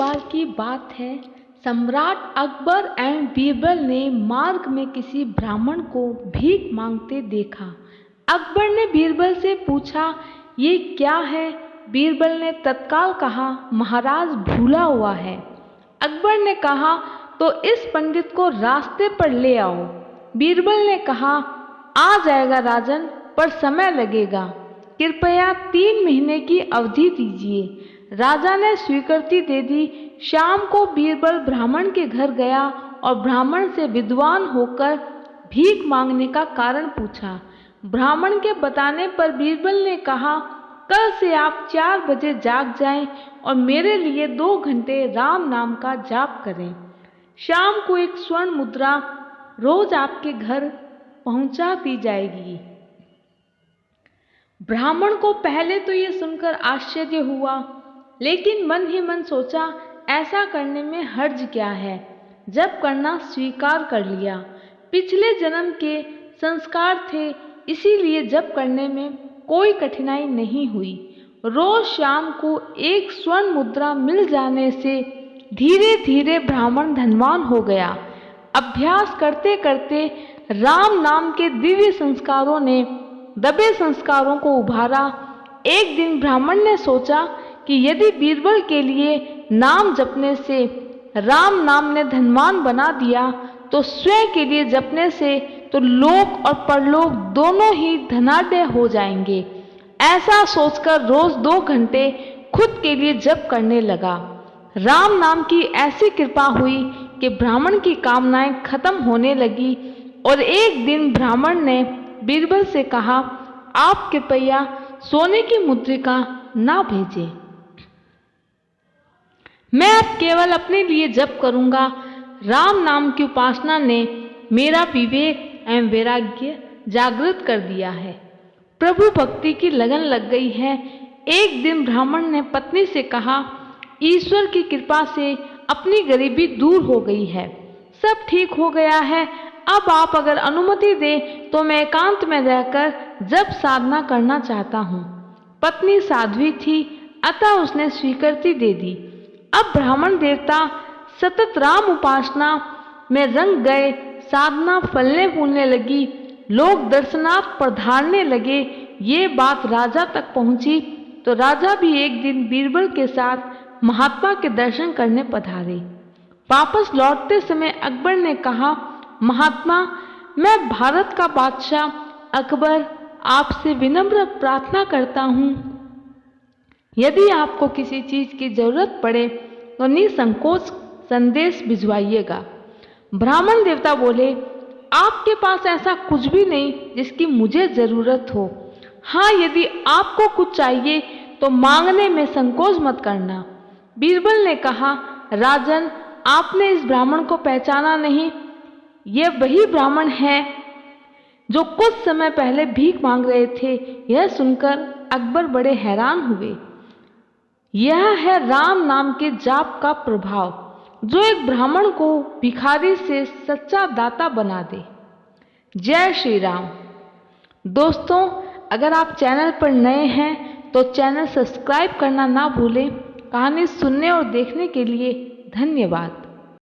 बार की बात है, सम्राट अकबर एवं बीरबल ने मार्ग में किसी ब्राह्मण को भीख मांगते देखा। अकबर ने बीरबल से पूछा, ये क्या है? बीरबल ने तत्काल कहा, महाराज भूला हुआ है। अकबर ने कहा, तो इस पंडित को रास्ते पर ले आओ। बीरबल ने कहा, आ जाएगा राजन, पर समय लगेगा। कृपया 3 महीने की अवधि दीजिए। राजा ने स्वीकृति दे दी। शाम को बीरबल ब्राह्मण के घर गया और ब्राह्मण से विद्वान होकर भीख मांगने का कारण पूछा। ब्राह्मण के बताने पर बीरबल ने कहा, कल से आप 4 बजे जाग जाएं और मेरे लिए 2 घंटे राम नाम का जाप करें। शाम को एक स्वर्ण मुद्रा रोज आपके घर पहुंचा दी जाएगी। ब्राह्मण को पहले तो ये सुनकर आश्चर्य हुआ, लेकिन मन ही मन सोचा, ऐसा करने में हर्ज क्या है, जब करना स्वीकार कर लिया। पिछले जन्म के संस्कार थे, इसीलिए जप करने में कोई कठिनाई नहीं हुई। रोज शाम को एक स्वर्ण मुद्रा मिल जाने से धीरे धीरे ब्राह्मण धनवान हो गया। अभ्यास करते करते राम नाम के दिव्य संस्कारों ने दबे संस्कारों को उभारा। एक दिन ब्राह्मण ने सोचा कि यदि बीरबल के लिए नाम जपने से राम नाम ने धनवान बना दिया, तो स्वयं के लिए जपने से तो लोक और परलोक दोनों ही धनाढ्य हो जाएंगे। ऐसा सोचकर रोज 2 घंटे खुद के लिए जप करने लगा। राम नाम की ऐसी कृपा हुई कि ब्राह्मण की कामनाएं खत्म होने लगी और एक दिन ब्राह्मण ने बीरबल से कहा, आप कृपया सोने की मुद्रिका ना भेजें। मैं अब केवल अपने लिए जप करूंगा। राम नाम की उपासना ने मेरा विवेक एवं वैराग्य जागृत कर दिया है। प्रभु भक्ति की लगन लग गई है। एक दिन ब्राह्मण ने पत्नी से कहा, ईश्वर की कृपा से अपनी गरीबी दूर हो गई है, सब ठीक हो गया है। अब आप अगर अनुमति दें तो मैं एकांत में रहकर जप साधना करना चाहता हूँ। पत्नी साध्वी थी, अतः उसने स्वीकृति दे दी। अब ब्राह्मण देवता सतत राम उपासना में रंग गए। साधना फलने फूलने लगी, लोग दर्शनार्थ पधारने लगे। ये बात राजा तक पहुंची तो राजा भी एक दिन बीरबल के साथ महात्मा के दर्शन करने पधारे। वापस लौटते समय अकबर ने कहा, महात्मा, मैं भारत का बादशाह अकबर आपसे विनम्र प्रार्थना करता हूँ, यदि आपको किसी चीज की जरूरत पड़े तो निसंकोच संदेश भिजवाइएगा। ब्राह्मण देवता बोले, आपके पास ऐसा कुछ भी नहीं जिसकी मुझे जरूरत हो। हाँ, यदि आपको कुछ चाहिए तो मांगने में संकोच मत करना। बीरबल ने कहा, राजन, आपने इस ब्राह्मण को पहचाना नहीं। यह वही ब्राह्मण है जो कुछ समय पहले भीख मांग रहे थे। यह सुनकर अकबर बड़े हैरान हुए। यह है राम नाम के जाप का प्रभाव, जो एक ब्राह्मण को भिखारी से सच्चा दाता बना दे। जय श्री राम। दोस्तों, अगर आप चैनल पर नए हैं तो चैनल सब्सक्राइब करना ना भूलें। कहानी सुनने और देखने के लिए धन्यवाद।